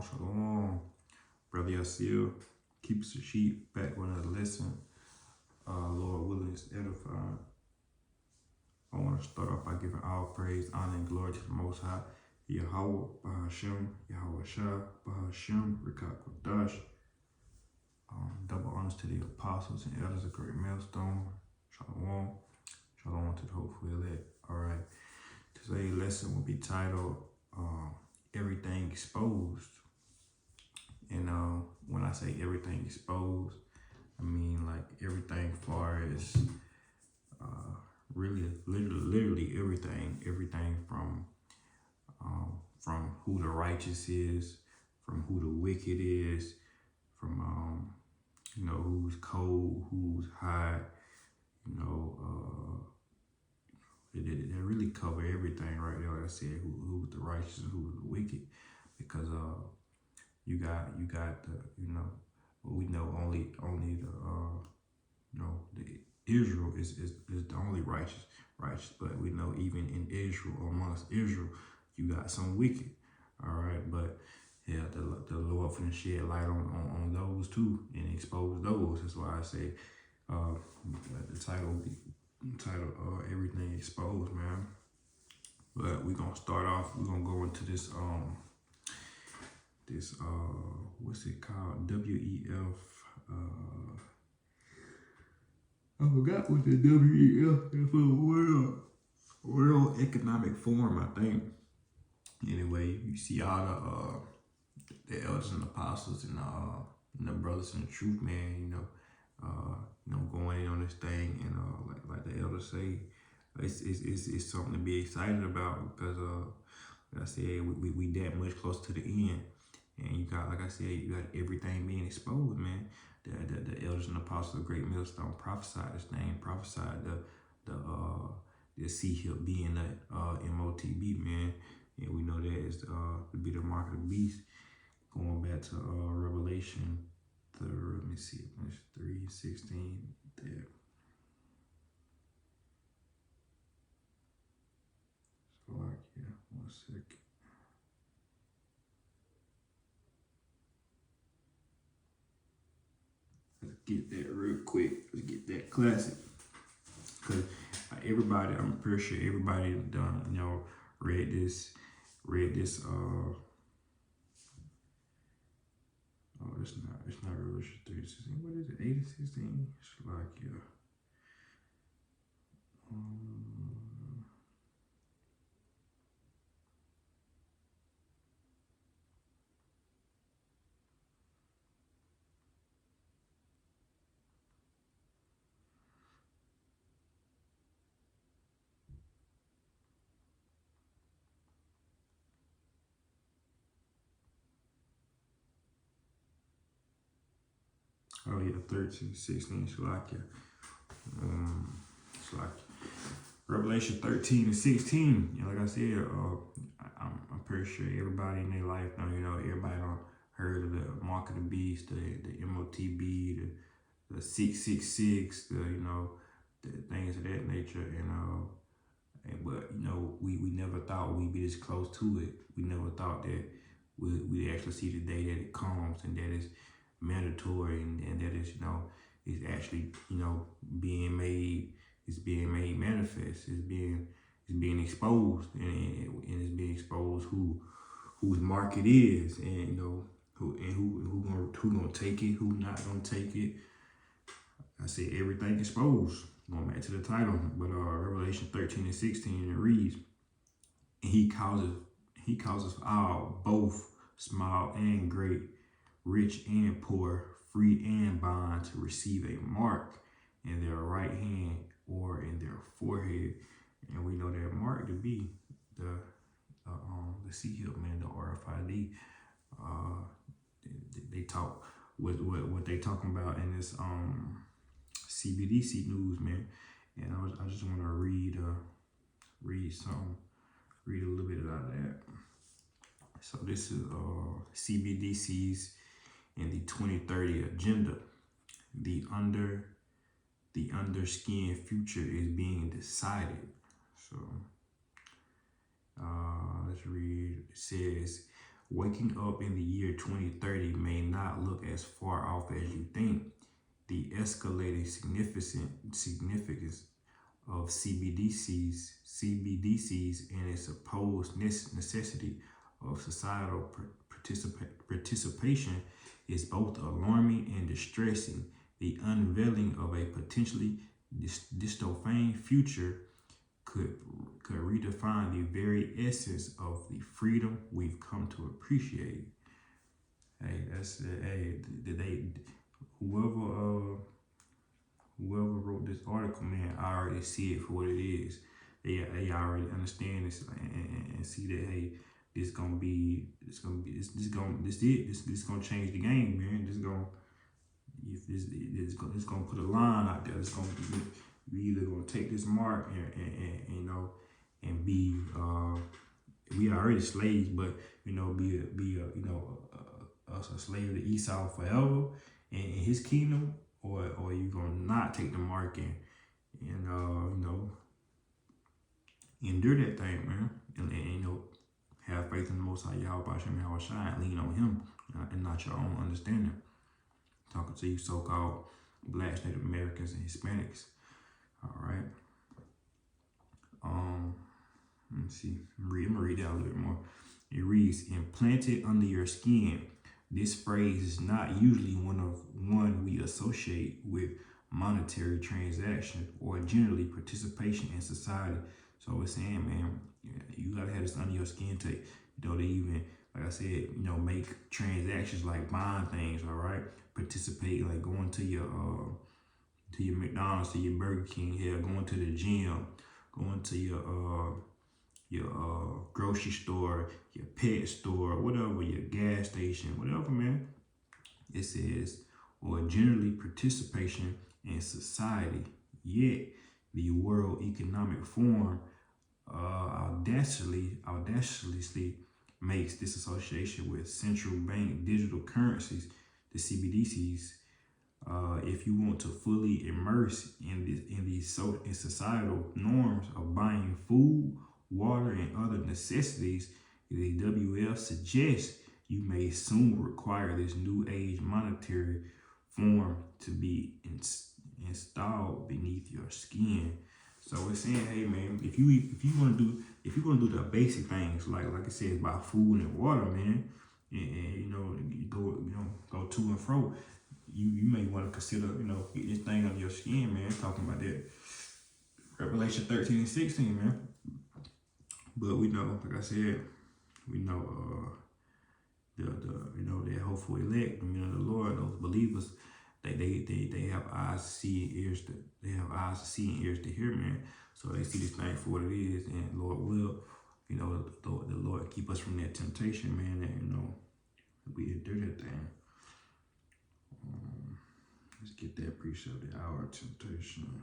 Shalom, shalom. Brother Yasil, keeps the sheep back with another lesson. Lord willing is edifying. I want to start off by giving all praise, honor, and glory to the Most High. Yahweh, Bahashem, Yahweh Shah, Bahashem, Rikak Kodash. Double honors to the apostles and elders of Great Millstone. Shalom. Shalom to the hopeful elect. All right. Today's lesson will be titled Everything Exposed. And when I say everything exposed, I mean like everything far as really, literally everything from who the righteous is, from who the wicked is, from who's cold, who's hot, they really cover everything right there. Like I said, who's the righteous and who's the wicked, because you got the we know only the Israel is the only righteous, but we know even in Israel, amongst Israel, you got some wicked. All right, but yeah, the Lord finna shed light on those too and expose those. That's why I say the title everything exposed, man. But we're gonna start off. We're gonna go into this what's it called? WEF. I forgot what the WEF is for. World Economic Forum, I think. Anyway, you see all the elders and apostles and the brothers in the truth, man. Going in on this thing, and like the elders say, it's something to be excited about, because like I said, we that much close to the end, and you got, like I said, you got everything being exposed, man. The elders and apostles of Great Millstone prophesied this thing, prophesied the C-Hip being the MOTB, man. And we know that is to be the mark of the beast. Going back to Revelation, let me see, it's 3:16 there. So like, yeah, 1 second. Let's get that real quick. Let's get that classic. Cause everybody, I'm pretty sure everybody done, read this. It's not Revelation 3:16. What is it? 8:16. It's like, yeah. Oh yeah, 13:16. It's like, it's like Revelation 13:16. Yeah, like I said, I'm pretty sure everybody in their life now, everybody done heard of the mark of the beast, the MOTB, the 666, the things of that nature, but we never thought we'd be this close to it. We never thought that we actually see the day that it comes, and that is mandatory, and that is is actually being made. It's being made manifest. It's being exposed, and it's being exposed whose mark it is, and who gonna take it, who not gonna take it. I said everything exposed. Going back to the title, but Revelation 13:16, it reads, and he causes all, both small and great, rich and poor, free and bond, to receive a mark in their right hand or in their forehead. And we know that mark to be the C-Hip, man, the RFID. They talk what they talking about in this CBDC news, man. And I just want to read a little bit out of that. So this is CBDC's in the 2030 agenda. The underskin future is being decided. So let's read. It says, Waking up in the year 2030 may not look as far off as you think. The escalating significance of CBDCs and its supposed necessity of societal participation is both alarming and distressing. The unveiling of a potentially dystopian future could redefine the very essence of the freedom we've come to appreciate. Hey, that's whoever wrote this article, man, I already see it for what it is. They already understand this and see that, hey, this gonna change the game, man. This gonna put a line out there. It's gonna be, we either gonna take this mark and you know, and be we already slaves, but you know, be a slave to Esau forever in his kingdom, or you gonna not take the mark and you know, endure that thing, man, and you know, have faith in the Most High Yahweh Hashem Yahweh Shai, lean on Him and not your own understanding. Talking to you so-called Blacks, Native Americans, and Hispanics. All right. Let me see. I'm gonna read that a little bit more. It reads, "Implanted under your skin." This phrase is not usually one we associate with monetary transactions or generally participation in society. So it's saying, man, you gotta have this under your skin to, you know, to even, like I said, you know, make transactions like buying things. All right, participate, like going to your McDonald's, to your Burger King, here, going to the gym, going to your grocery store, your pet store, whatever, your gas station, whatever, man. It says, or generally participation in society. Yet the World Economic Forum audaciously makes this association with central bank digital currencies, the CBDCs. If you want to fully immerse in societal norms of buying food, water, and other necessities, the WF suggests you may soon require this new age monetary form to be installed beneath your skin. So it's saying, hey man, if you want to do the basic things like I said about food and water, man, and you know, go to and fro, you may want to consider, you know, get this thing under your skin, man. Talking about that Revelation 13 and 16, man. But we know, like I said, we know the you know, that hopeful elect, you know, the Lord, those believers, they have eyes to see and ears to hear, man. So they see this thing for what it is, and Lord will, you know, the Lord keep us from that temptation, man. And you know, we endure that thing. Let's get that precept, the hour of temptation.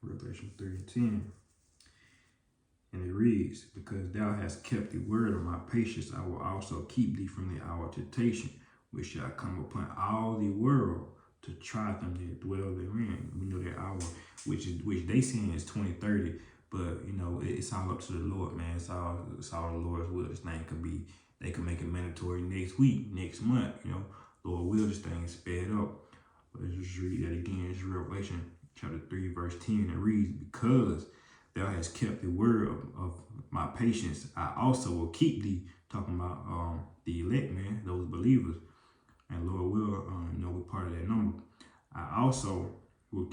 Revelation 3:10. And it reads, "Because thou hast kept the word of my patience, I will also keep thee from the hour of temptation, which shall come upon all the world to try them that dwell therein." We know that hour, which they saying is 2030, but you know, it's all up to the Lord, man. It's all the Lord's will. This thing could be, they could make it mandatory next week, next month, you know. Lord will, this thing sped up. But let's just read that again. It's Revelation chapter 3, verse 10. It reads, "Because thou hast kept the word of my patience, I also will keep thee." Talking about the elect, man, those believers. And Lord will, you know, we're part of that number. "I also will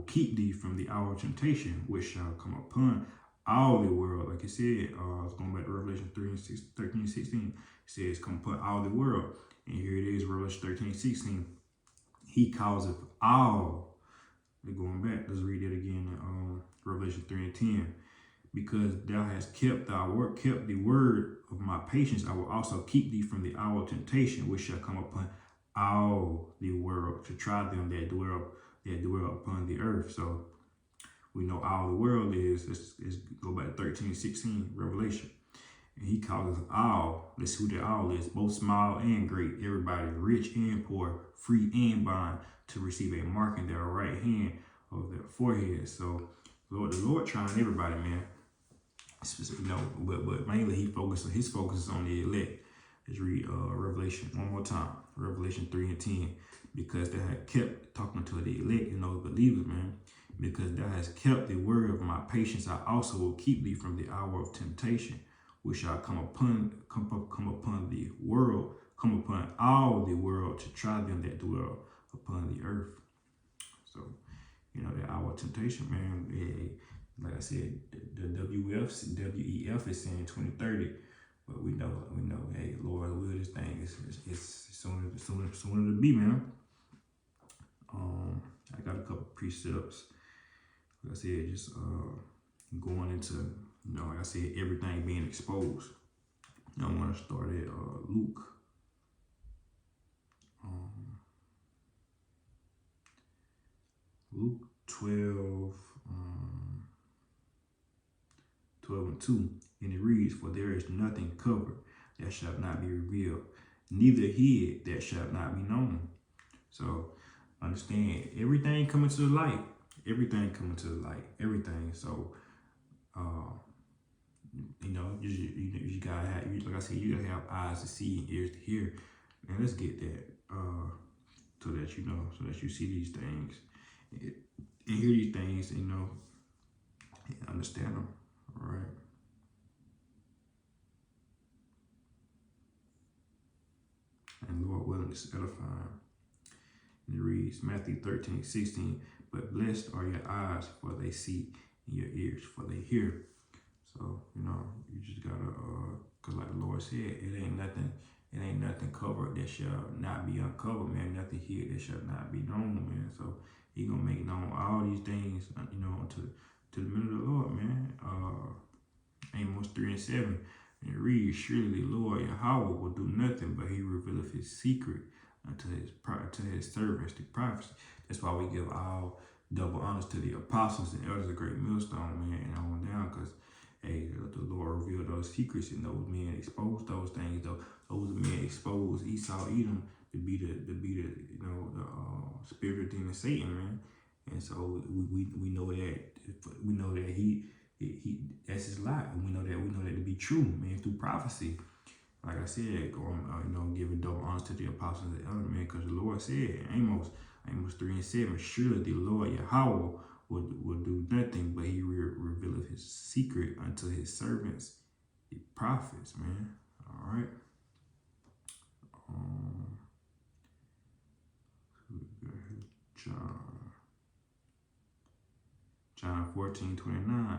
keep thee from the hour of temptation, which shall come upon all the world." Like it said, it's going back to Revelation 13 and 16. It says, "Come upon all the world." And here it is, Revelation 13 and 16. "He causeth all." We're going back. Let's read it again in Revelation 3 and 10. "Because thou hast kept the word of my patience, I will also keep thee from the hour of temptation, which shall come upon all the world to try them that dwell upon the earth." So we know all the world is, let's go back to 13 and 16, Revelation. And he calls us all, let's see who they all is, both small and great, everybody, rich and poor, free and bond, to receive a mark in their right hand of their forehead. So, Lord, the Lord trying everybody, man. You know, but mainly his focus is on the elect. Let's read Revelation one more time, Revelation 3 and 10, because they had kept talking to the elect, you know, believers, man. Because thou hast kept the word of my patience, I also will keep thee from the hour of temptation, which shall come upon the world, come upon all the world to try them that dwell upon the earth. So, you know, the hour of temptation, man. Like I said, the WEF is saying 2030, but we know, hey, Lord will, this thing is sooner to be, man. I got a couple precepts. Like I said, just going into, you know, like I said, everything being exposed. I want to start at Luke. Luke 12, 12 and 2. And it reads, for there is nothing covered that shall not be revealed, neither hid that shall not be known. So understand, everything coming to the light. Everything coming to the light. Everything. So, you know, you gotta have, like I said, you gotta have eyes to see and ears to hear. And let's get that, so that you know, so that you see these things and hear these things, and, you know, and understand them. All right. And Lord willing, it's edifying. And it reads Matthew 13:16. But blessed are your eyes, for they see, and your ears, for they hear. So, you know, you just gotta, cause like the Lord said, it ain't nothing covered that shall not be uncovered, man. Nothing hid that shall not be known, man. So he gonna make known all these things, you know, to the men of the Lord, man. Amos 3 and 7. And it reads, surely the Lord Yahweh will do nothing, but he revealeth his secret unto his servants, the prophets. That's why we give all double honors to the apostles and elders of Great Millstone, man, and on down, because hey, the Lord revealed those secrets, and those men exposed those things. Those men exposed Esau, Edom, to be the you know, the spirit of demon Satan, man. And so we know that he that's his lie, and we know that to be true, man, through prophecy. Like I said, going, you know, giving double honors to the apostles and the elders, man, because the Lord said, Amos 3 and 7, surely the Lord Yahweh will do nothing, but he revealeth his secret unto his servants, the prophets, man. All right. John 14:29.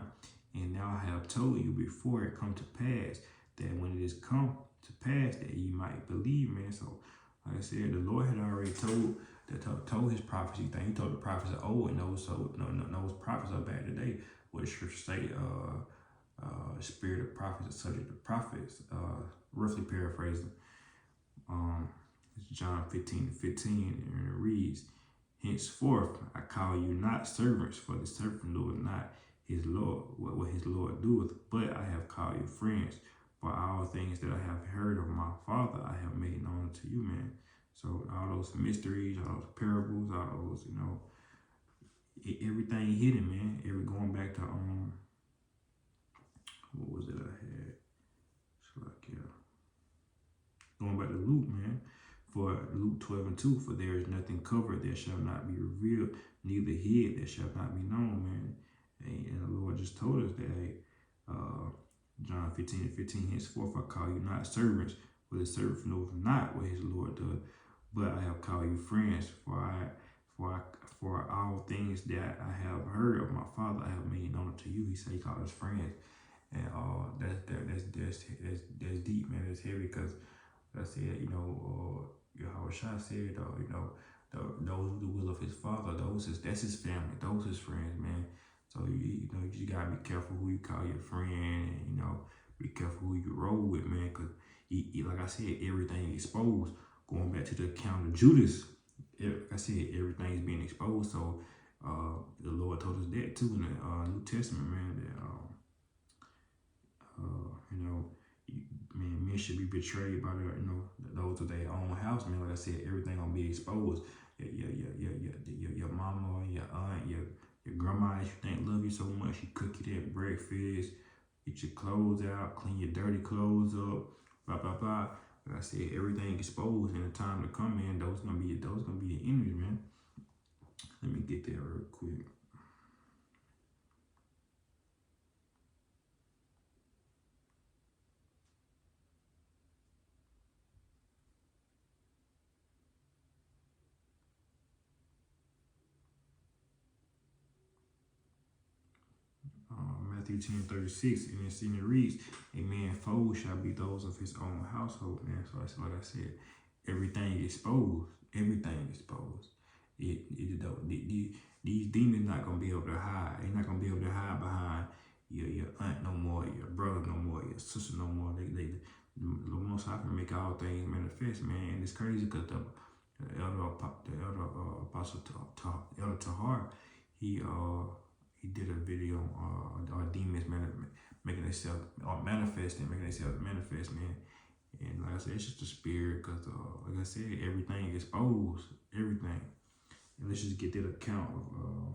And now I have told you before it come to pass, that when it is come to pass, that ye might believe, man. So, like I said, the Lord had already told his prophecy thing. He told the prophets of old, and those prophets are back today. What the scripture say, spirit of prophets, the subject of prophets, roughly paraphrasing. It's John 15:15, and it reads, henceforth I call you not servants, for the servant knoweth not his Lord what his Lord doeth, but I have called you friends. For all things that I have heard of my Father, I have made known to you, man. So all those mysteries, all those parables, all those, you know, everything hidden, man. Going back to what was it I had? So like, yeah. Going back to Luke, man. For Luke 12 and 2, for there is nothing covered that shall not be revealed, neither hid that shall not be known, man. And the Lord just told us that, hey, John 15:15, henceforth I call you not servants, for the servant knoweth not what his Lord does, but I have called you friends, for all things that I have heard of my Father I have made known to you. He said he called us friends, and that's deep, man. That's heavy, because I said, you know, Yahweh Shah said, you know, those who the will of his Father, that's his family, those his friends, man. So you know, you gotta be careful who you call your friend, and, you know, be careful who you roll with, man, because like I said, everything exposed. Going back to the account of Judas, like I said, everything is being exposed. So the Lord told us that too in the New Testament, man. That you know, man, men should be betrayed by their, those of their own house, man. Like I said, everything gonna be exposed. Your mama, your aunt, your grandma that you think love you so much, she cook you that breakfast, get your clothes out, clean your dirty clothes up, blah blah blah. Like I said, everything exposed in the time to come, man. Those gonna be the enemy, man. Let me get there real quick. Matthew 10:36, and it reads, "A man's foes shall be those of his own household." Man, so that's like I said, everything exposed, everything exposed. These demons not gonna be able to hide. They're not gonna be able to hide behind your aunt no more, your brother no more, your sister no more. The Most High can make all things manifest, man. And it's crazy because the apostle Elder Tahar, he did a video on demons making themselves manifest, man. And like I said, it's just a spirit because, like I said, everything exposed, everything. And let's just get that account of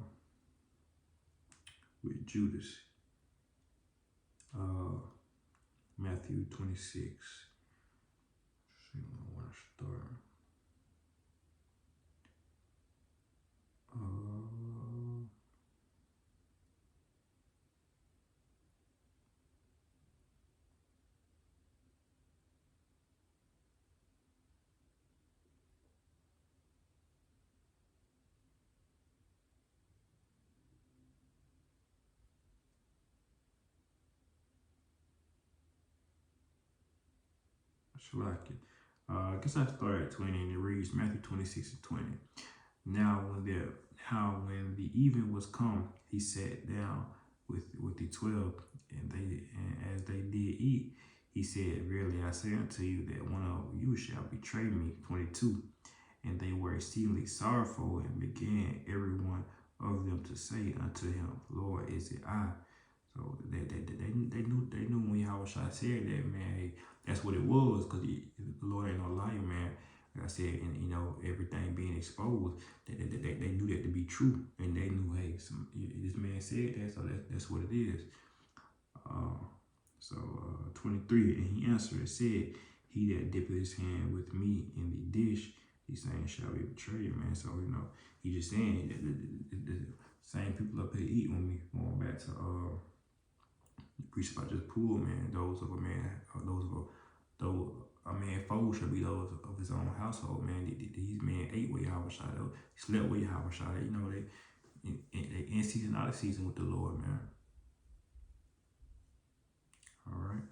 with Judas, Matthew 26. See, I want to start. Shalaki. I guess I started at 20, and it reads Matthew 26:20. Now when the even was come, he sat down with the 12, and as they did eat, he said, "Verily I say unto you that one of you shall betray me." 22. And they were exceedingly sorrowful, and began every one of them to say unto him, "Lord, is it I?" So they knew when Yahweh said that, man, hey, that's what it was, because the Lord ain't no liar, man. Like I said, and everything being exposed, they knew that to be true, and they knew, hey, this man said that, so that's what it is. 23, and he answered and said, "He that dippeth his hand with me in the dish, he's saying shall be betrayed," man. So he just saying that the same people up here eat with me. Going back to preach about this pool, man. Those of a man, a man foe should be those of his own household, man. These men ate with Yahweh Shai, slept with Yahweh Shai. They in season, out of season with the Lord, man. All right.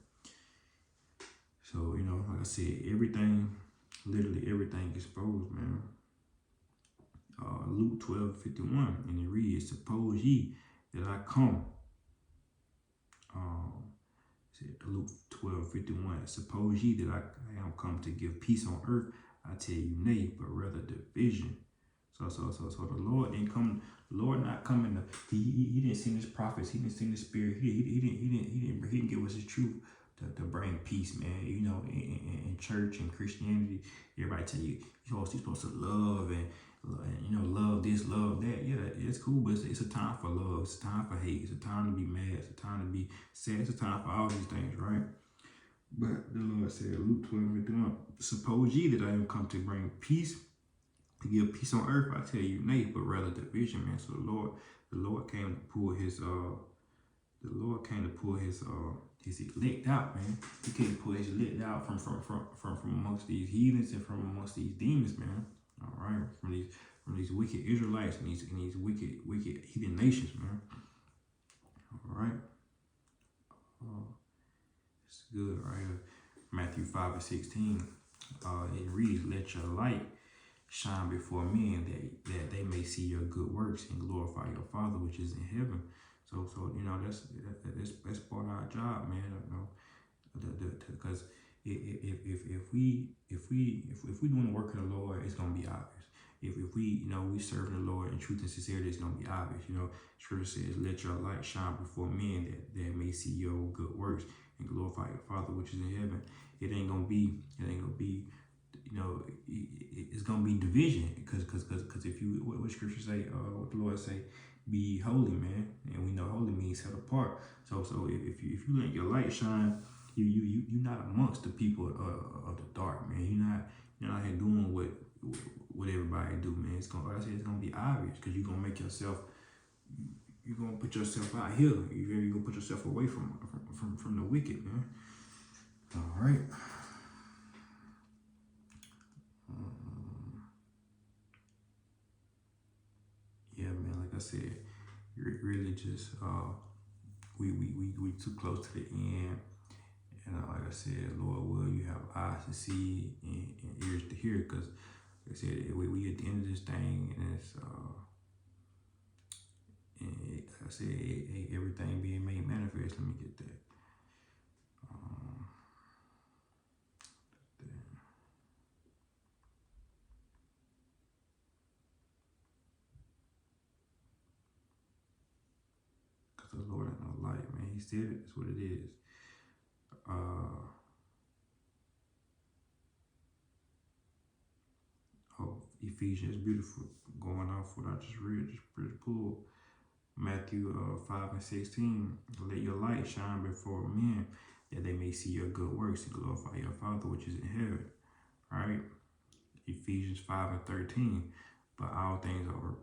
So like I said, everything, literally everything exposed, man. Luke 12:51, and it reads, "Suppose ye that I come." Luke 12:51. "Suppose ye that I am come to give peace on earth? I tell you, nay, but rather division." So the Lord didn't come. The Lord not coming to. He didn't send his prophets. He didn't send his spirit. He didn't give us his truth to bring peace, man. In church and Christianity, everybody tell you you're supposed to love and love this, love that. Yeah, it's cool, but it's a time for love. It's a time for hate. It's a time to be mad. It's a time to be sad. It's a time for all these things, right? But the Lord said, Luke 12:51, "Suppose ye that I am come to bring peace, to give peace on earth? I tell you, nay, but rather division," man. So the Lord came to pull his his elect out, man. He came to pull his elect out from amongst these heathens and from amongst these demons, man. All right, from these wicked Israelites and these wicked heathen nations, man. All right, it's good, right? Matthew 5:16. It reads, "Let your light shine before men, that they may see your good works and glorify your Father which is in heaven." So that's part of our job, man. Because if we doing the work of the Lord, it's gonna be obvious. If we we serving the Lord in truth and sincerity, it's gonna be obvious. Scripture says, "Let your light shine before men, that they may see your good works and glorify your Father which is in heaven. It ain't gonna be, it's gonna be division, because if you, what scripture say, what the Lord say, be holy, man, and we know holy means set apart. So if you let your light shine, you're not amongst the people of the dark, man. You're not here doing what everybody do, man. It's gonna, like I said, it's gonna be obvious, because you're gonna make yourself, you're gonna put yourself out here. You're gonna put yourself away from the wicked, man. All right. Yeah, man. Like I said, really just we too close to the end. And like I said, Lord will, you have eyes to see and ears to hear, because like I said, we at the end of this thing, and it's and like I said, everything being made manifest. Let me get that. Because the Lord ain't no light, man. He said it. That's what it is. Ephesians, beautiful. Going off what I just read, just pull Matthew 5 and 16. Let your light shine before men, that they may see your good works and glorify your Father which is in heaven. All right. Ephesians 5 and 13. But all things that are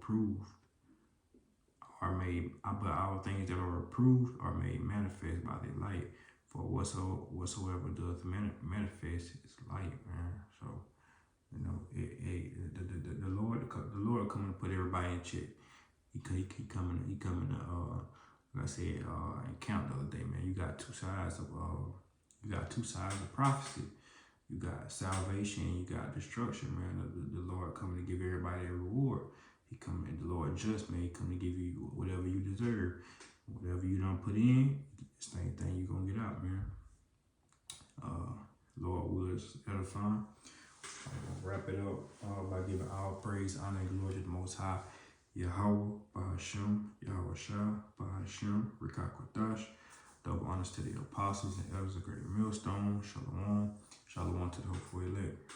things that are approved are made manifest by the light. For whatsoever doth manifest is light, man. So, the Lord coming to put everybody in check. He coming to like I said, in count the other day, man. You got two sides of prophecy. You got salvation, you got destruction, man. The Lord coming to give everybody a reward. He coming, the Lord just, man. He coming to give you whatever you deserve. Whatever you don't put in, same thing you gonna get out, man. Lord will is edifying. I'm gonna wrap it up by giving all praise, honor, and glory to the Most High, Yahweh, Bahashem, Yahweh Shah, Bahashem, Rikakwadash. Double honors to the apostles and elders of Greater Millstone. Shalom. Shalom to the hopeful elect.